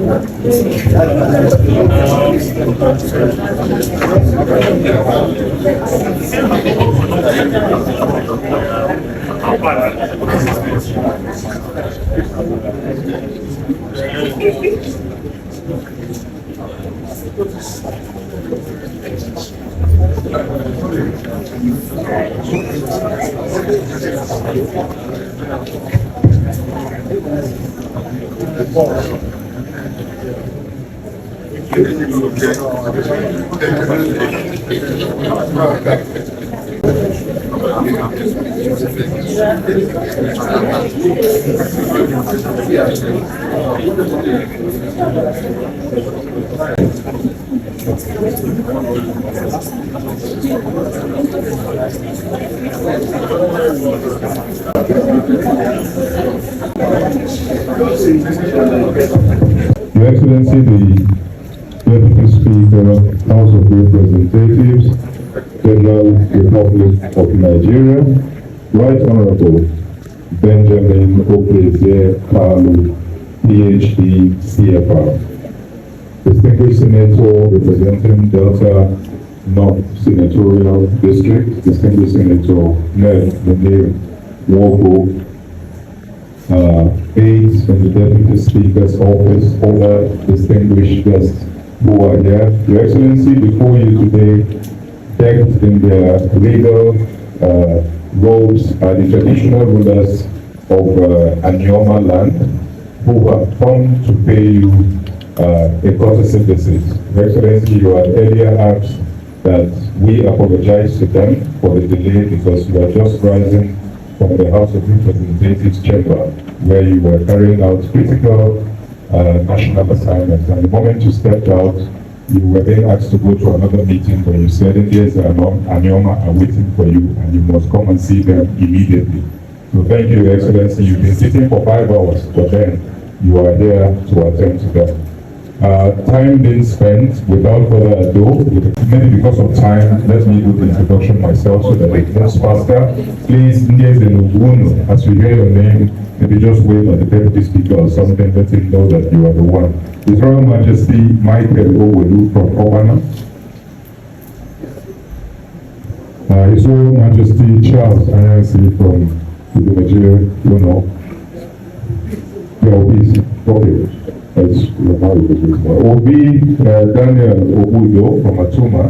Your Excellency, the Deputy Speaker, House of Representatives, Federal Republic of Nigeria, Right Honorable Benjamin Kalu, PhD, CFR, Distinguished Senator representing Delta North Senatorial District, Distinguished Senator Ned Munir Wogo, aides from the Deputy Speaker's office, other distinguished guests who are here. Your Excellency, before you today, decked in their legal robes, are the traditional rulers of Anioma land, who have come to pay you a courtesy visit. Your Excellency, you had earlier asked that we apologize to them for the delay because you are just rising from the House of Representatives chamber, where you were carrying out critical national assignments. And the moment you stepped out, you were then asked to go to another meeting where you said, "Indians are Anioma are waiting for you, and you must come and see them immediately." So thank you, Your Excellency. You've been sitting for 5 hours, but then you are here to attend to them. Time being spent, without further ado, maybe because of time, let me do the introduction myself so that it moves faster. Please, as you hear your name, maybe just wave at the Deputy Speaker or something, let him know that you are the one. His Royal Majesty Michael Owelu from Obana. His Royal Majesty Charles Anyansi from the Nigeria, okay. Obi Daniel Obudo from Atuma,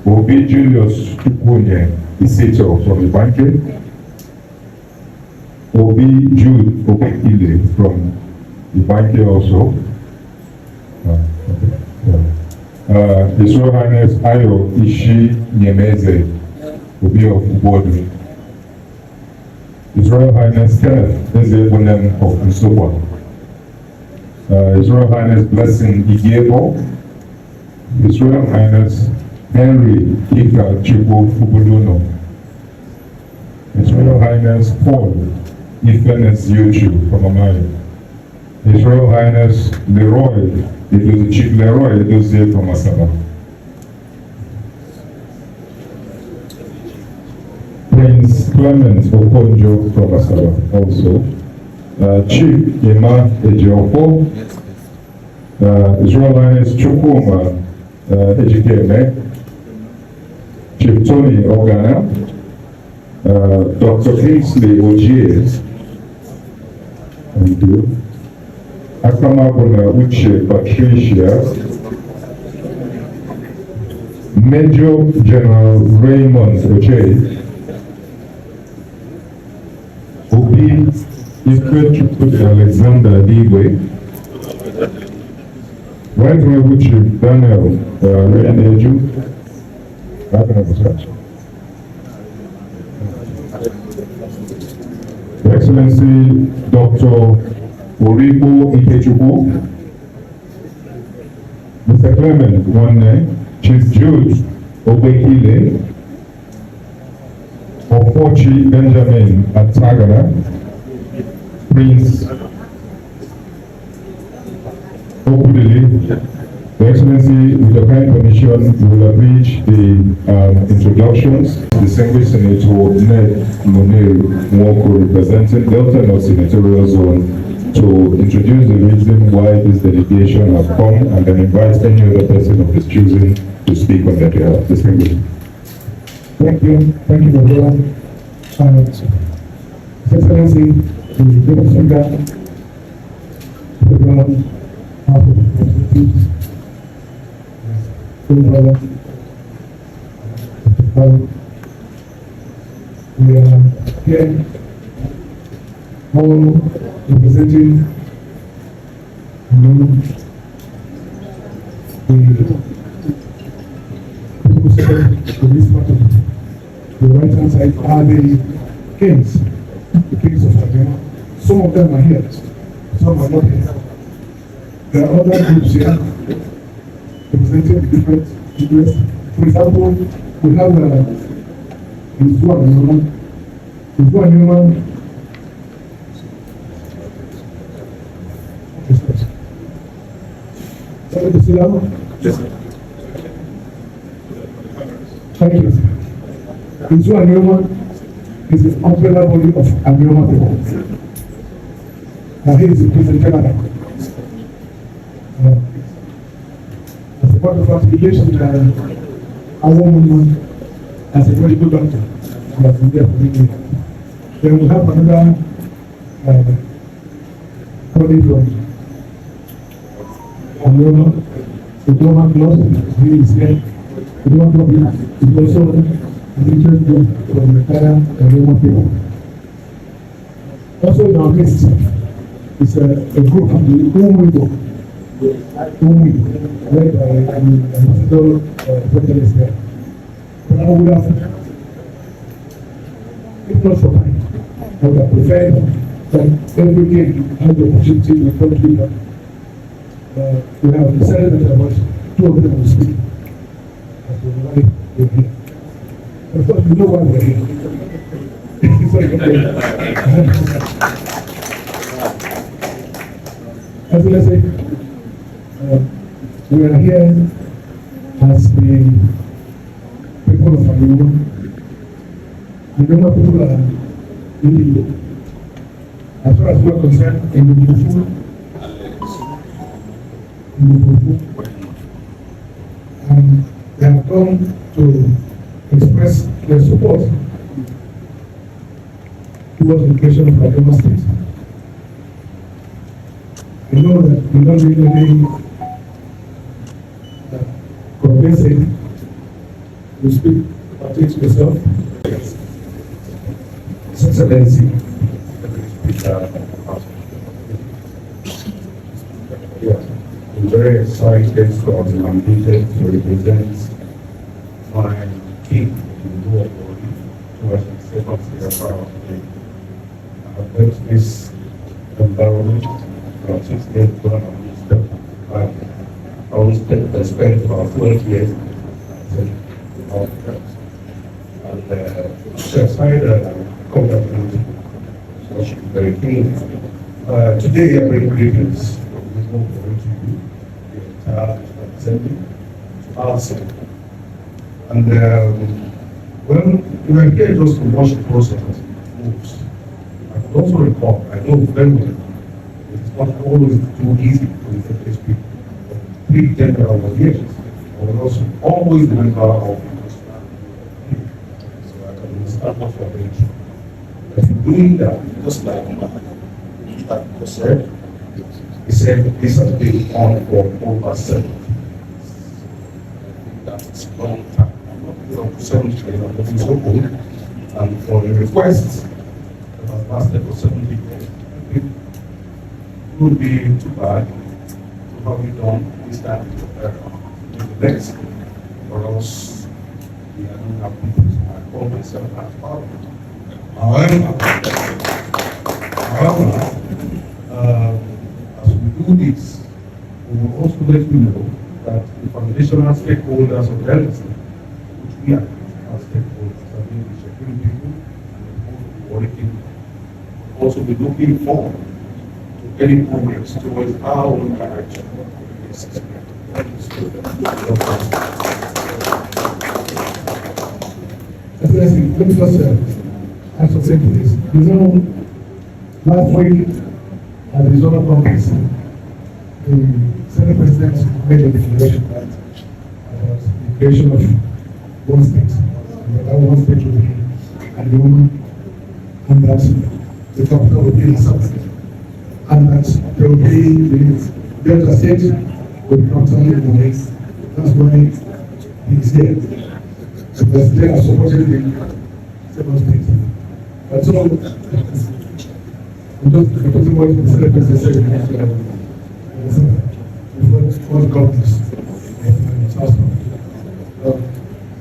Obi Julius Chukwunye Iseto from Ibanke, Obi Jude Obekile from Ibanke also, His Royal Highness Ayo Ishi Nyemeze, Obi of Ubodu, His Royal Highness Kenneth Ezebonem of Nsukka, His Royal Highness Blessing Igiebo, His Royal Highness Henry Ika Chukwu Fubuduno, His Royal Highness Paul Ifenes Yochu from Amai, His Royal Highness Leroy, Chief Leroy Edozie from Asaba, Prince Clement Okonjo from Asaba also, Chief Ima Ejiofo, His Royal Highness Chukwuma Ejikeme, Chief Tony Ogana, Dr. Kingsley Ojie, thank you, Akamabona Uche Patricia, Major General Raymond Oje, Obi Ifechukwu Alexander Digwe, Right Honorable Chief Daniel Reneju, Your Excellency Dr. Oribo Ikechukwu, Mr. Clement Nwanne, Chief Jude Obekile, Ofochi Benjamin Atagana, Prince Okudili. Your Excellency, with your kind permission, we will have reached the introductions. Distinguished Senator Ned Munir Mwoko, representing Delta North Senatorial Zone, to introduce the reason why this delegation have come and then invite any other person of his choosing to speak on their behalf. Distinguished. Thank you, my brother. His Excellency, the Deputy Speaker, Federal House of Representatives, brother, we are here all representing the people seated in this part of the right hand side are the kings of Anioma. Some of them are here, some are not here. There are other groups here representing different interests. For example, we have Anioma. Sorry to sit down. Thank you. Anioma is the umbrella body of Anioma people. He is the president Canada. As a part of our delegation, our woman as a medical doctor, who has been there for many years. Then we have another colleague from Anioma, the Diploma Clause, he is here. The Diploma Clause is also an interest group from the entire Anioma people. Also in our midst is a group of the Umi, led by Ambassador President there. But I would have, if not for mine, I would have preferred that every game had the opportunity to come people. We have decided that about two of them will speak. That's why we're here. Of course, we know why we're here. As I say, we are here as the people of Anioma. Anioma people are really, as far as we are concerned, in the Bufu. And they have come to express their support towards the creation of Anioma State. I know that we don't really convince it. You speak about it yourself. His Excellency, I'm very excited to be nominated to represent my king in the world who has been set up here for our today. I have built this environment from 6 years ago and I always spent about 12 years in all the terms. And so aside congratulations, so she's very keen. Today I bring greetings from this moment to you, the entire assembly, to us. And when we are here just to watch the process as it moves, I can also recall, I know very well, it's not always too easy for the Turkish people. Three general years, I was also always the member of the so I can understand what you are doing. But in doing that, just like you said, he said this has been on for over 7 years. I think that's a long time. I'm not 7 years, I'm not so old. And for a request that has lasted for 70 years, I think it would be too bad to have it done this time in the next, or else we are not have people. I call myself as part of it. However, as we do this, we will also let you know that the foundational stakeholders of Delegation, which we are as stakeholders, I mean the security people and the working, will also be looking forward to any progress towards our own direction. Let me just add something to this. You know, last week at the zonal conference, the Senate President made a declaration that about the creation of one state, and that one state will be Anioma, and that the capital will be in South, and that there will be the Delta State will be capital in the next. That's why he's here. Because they are supporting the second state. But so, I'm just repeating what the Senate President said before the governors of South.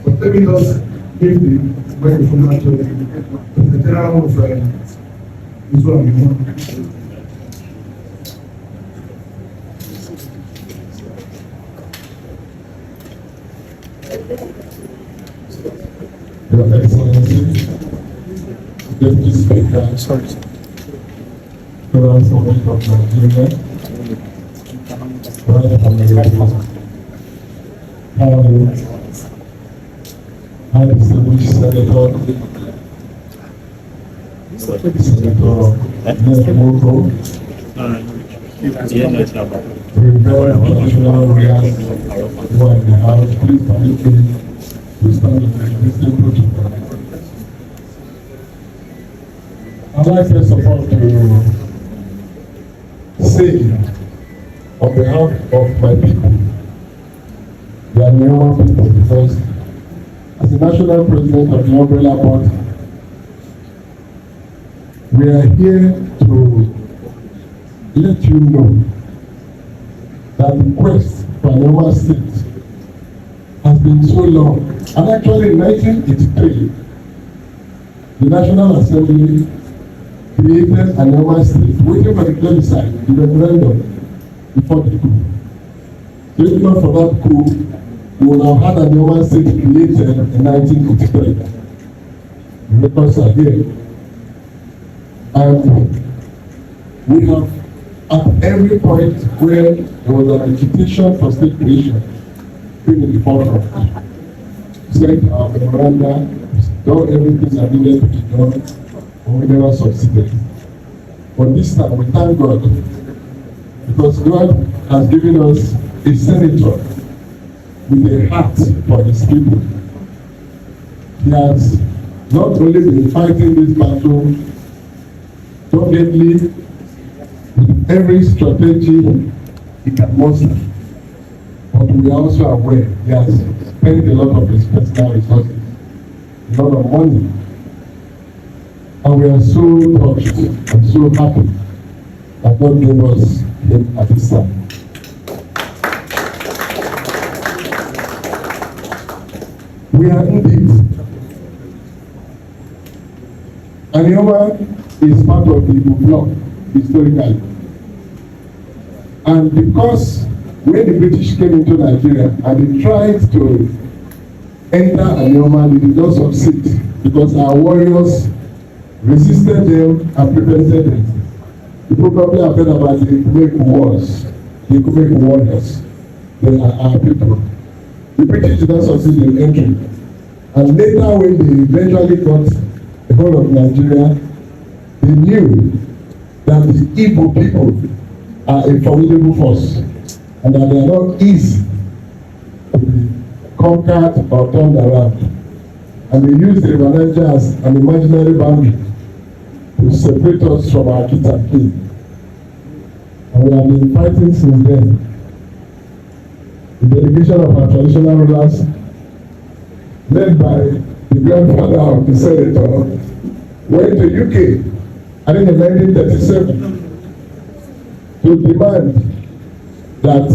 But let me just give the microphone back to the general of Israel Anioma. Your Excellency, Deputy Speaker, Federal Government of Nigeria, Right Honorable Kalu, High Distinguished Senator, Senator Moko, Reverend Traditional Rulers who are in the house, please permit me to stand in the existing protocol. I'd like first of all to say on behalf of my people, the Anioma people, because as the national president of the umbrella board, we are here to let you know that the quest for Anioma State has been so long. And actually in 1983, the National Assembly created Anioma State, waiting for the plebiscite, the referendum, before the coup. So if not for that coup, we would have had Anioma State created in 1983. The records are here. And we have, at every point where there was an agitation for state creation, been in the forefront. Sent our memoranda, done everything that needed to be done, and we never succeeded. But this time, we thank God, because God has given us a senator with a heart for his people. He has not only been fighting this battle doggedly with every strategy he can muster, but we are also aware he has spent a lot of his personal resources, a lot of money, and we are so touched and so happy that God gave us him at this time. We are indeed. Anioma is part of the Igbo bloc historically. And because when the British came into Nigeria and they tried to enter Anioma, they did not succeed because our warriors resisted them and prevented them. You probably have heard about the Ikumeku wars, the Ikumeku warriors. They are our people. The British did not succeed in entering. And later when they eventually got the whole of Nigeria, they knew that the Igbo people are a formidable force and that they are not easy to be conquered or turned around. And they used the River Niger as an imaginary boundary to separate us from our kids and kin. And we have been fighting since then. The delegation of our traditional rulers, led by the grandfather of the senator, went to UK, I think in 1937, to demand that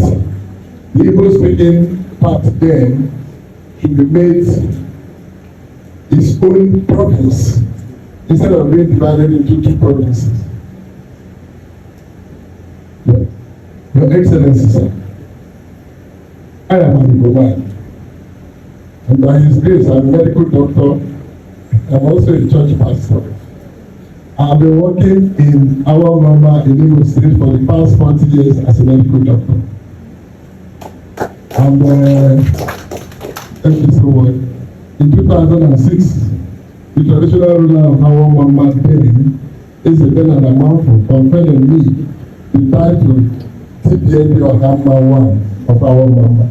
the Igbo-speaking part then should be made its own province instead of being divided into two provinces. Your Excellency, sir, I am an Igbo man, and by His grace, I'm a medical doctor. I'm also a church pastor. I've been working in our mama in Imo State for the past 40 years as a medical doctor. And thank you so much. In 2006, the traditional ruler of our mama then is a Ben and Amanfo conferred on me the title TPND or number one of our member.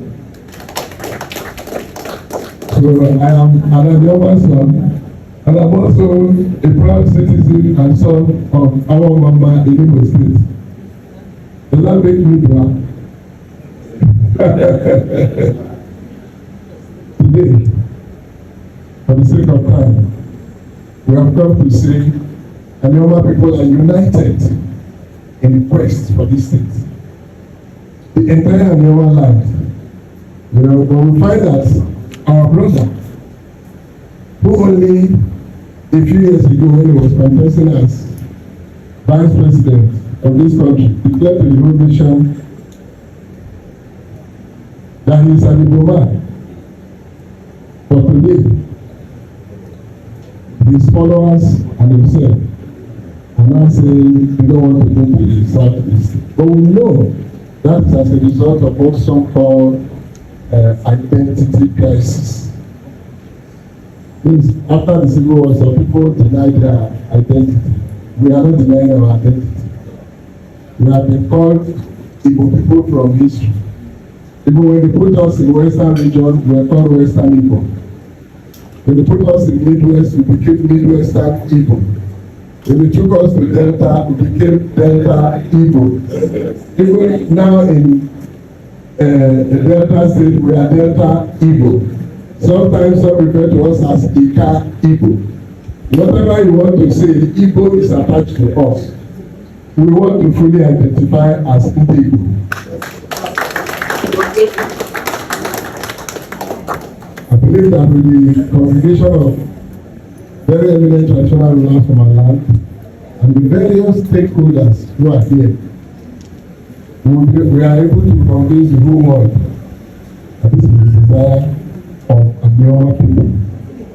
So I am an Anioma son, and I'm also a proud citizen and son of our member in Imo State. Does that make me proud? Today, for the sake of time, we have come to say Anioma people are united in the quest for this state. The entire Anioma land, when we find that our brother, who only a few years ago when he was contesting as vice president of this country, declared to the whole nation that he is an Igbo man. But today, his followers and himself are now saying they don't want to go to the southeast. But we know that is as a result of what some call identity crisis. Means after the Civil War, some people denied their identity. We are not denying our identity. We have been called Igbo people from history. Even when they put us in Western region, we are called Western Igbo. When they put us in Midwest, we became Midwestern Igbo. When they took us to Delta, we became Delta Igbo. Even now in the Delta state, we are Delta Igbo. Sometimes some refer to us as Ika Igbo. Whatever you want to say, Igbo is attached to us. We want to fully identify as Igbo. I believe that with the congregation of very eminent traditional rulers from our land and the various stakeholders who are here, we are able to convince the whole world that this is the desire of Anioma people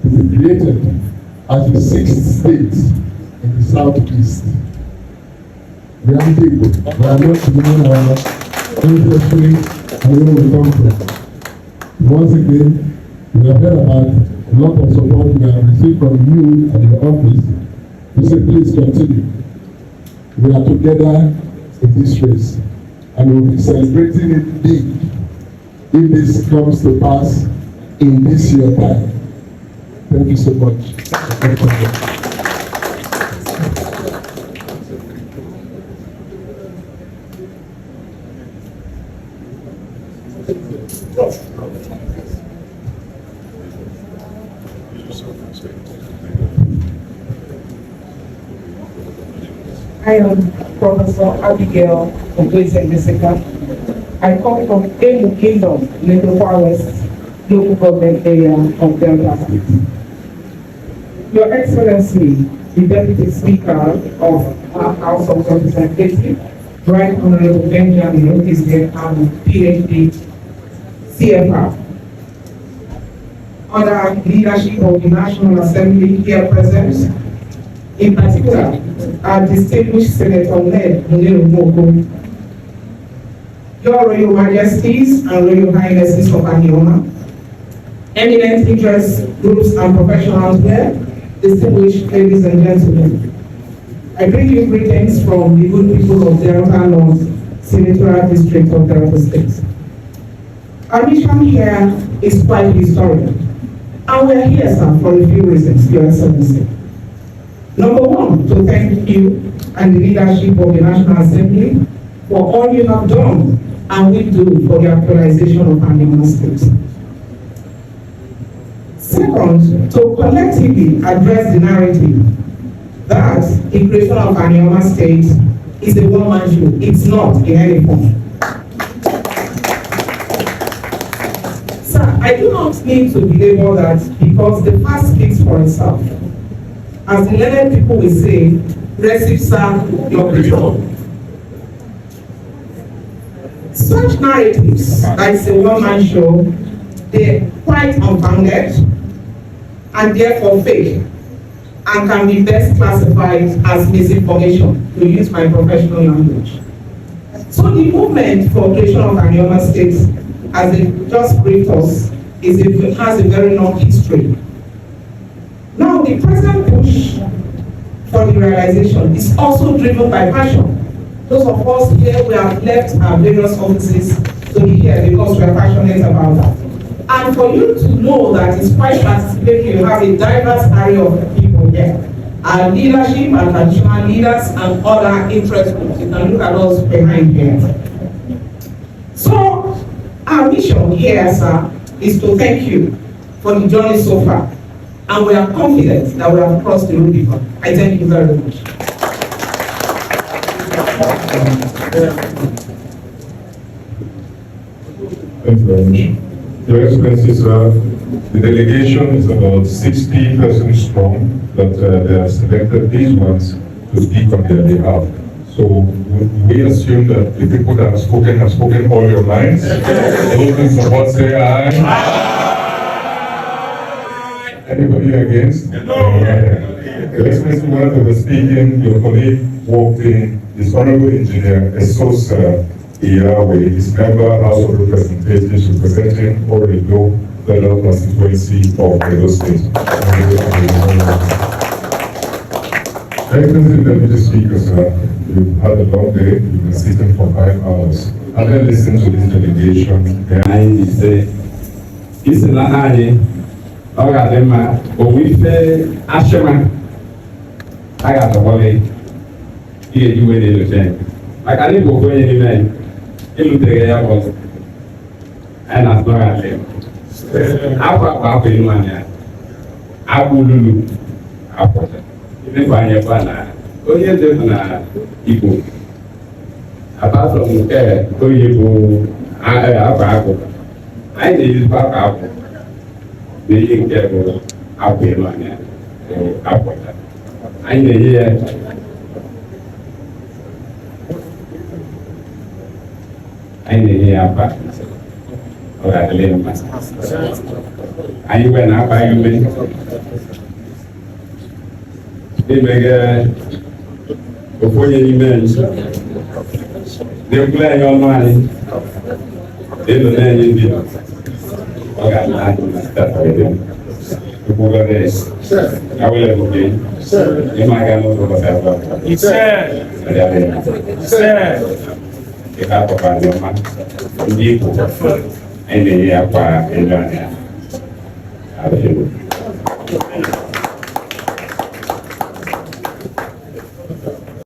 to be created as the sixth state in the southeast. We are people. We are not doing our ancestry and where we come from. Once again, we have heard about a lot of support we have received from you and your office. We say, please continue. We are together in this race, and we will be celebrating it big if this comes to pass in this year time. Thank you so much. Thank you. I am Professor Abigail Ogweze-Mesika. I come from Emu Kingdom, Little Far West local government area of Delta State. Your Excellency, the Deputy Speaker of our House of Representatives, Right Honorable Benjamin is there, and PhD CFR. Under leadership of the National Assembly here present, in particular, our distinguished Senator Ned Moko, Your Royal Majesties and Royal Highnesses of Anioma, eminent interest groups and professionals here, distinguished ladies and gentlemen. I bring you greetings from the good people of Delta North Senatorial District of Delta State. Our mission here is quite historic, and we're here, sir, for a few reasons, Your Excellency. Number one, to thank you and the leadership of the National Assembly for all you have done and will do for the actualization of Anioma State. Second, to collectively address the narrative that the creation of Anioma State is a one-man show. It's not in any form. Sir, I do not need to belabor that because the fact speaks for itself. As the learned people will say, receive sir, your return. Such narratives, that is a one-man show, they're quite unfounded and therefore fake, and can be best classified as misinformation, to use my professional language. So the movement for creation of Anioma State, as they just briefed us, has a very long history. Now, the present push for the realization is also driven by passion. Those of us here, we have left our various offices to be here because we are passionate about that. And for you to know that it's quite participatory, you have a diverse array of people here. Our leadership and traditional leaders and other interest groups. You can look at us behind here. So, our mission here, sir, is to thank you for the journey so far. And we are confident that we have crossed the Rubicon. I thank you very much. Thank you very much. Your Excellency, sir, the delegation is about 60 persons strong, but they have selected these ones to speak on their behalf. So we assume that the people that have spoken all your minds. Those in support say aye. Anybody against? No. Your Excellency, while they were speaking, your colleague walked in, this honorable engineer, Esosa Iyawe, is member House of Representatives representing Oredo Federal Constituency of Edo State. Excellency, Deputy Speaker, sir, you've had a long day, you've been sitting for 5 hours. Having listened to this delegation, apart from Oyebu, I need back up the incredible Apple. I need here. I need here partners. Or at the little master. I went up by you. They make before you mention. They play your money. They don't know you did. Okay, that's what they do. I will have a game. You might get a little bit of He said, if I provide your money, you and the year, and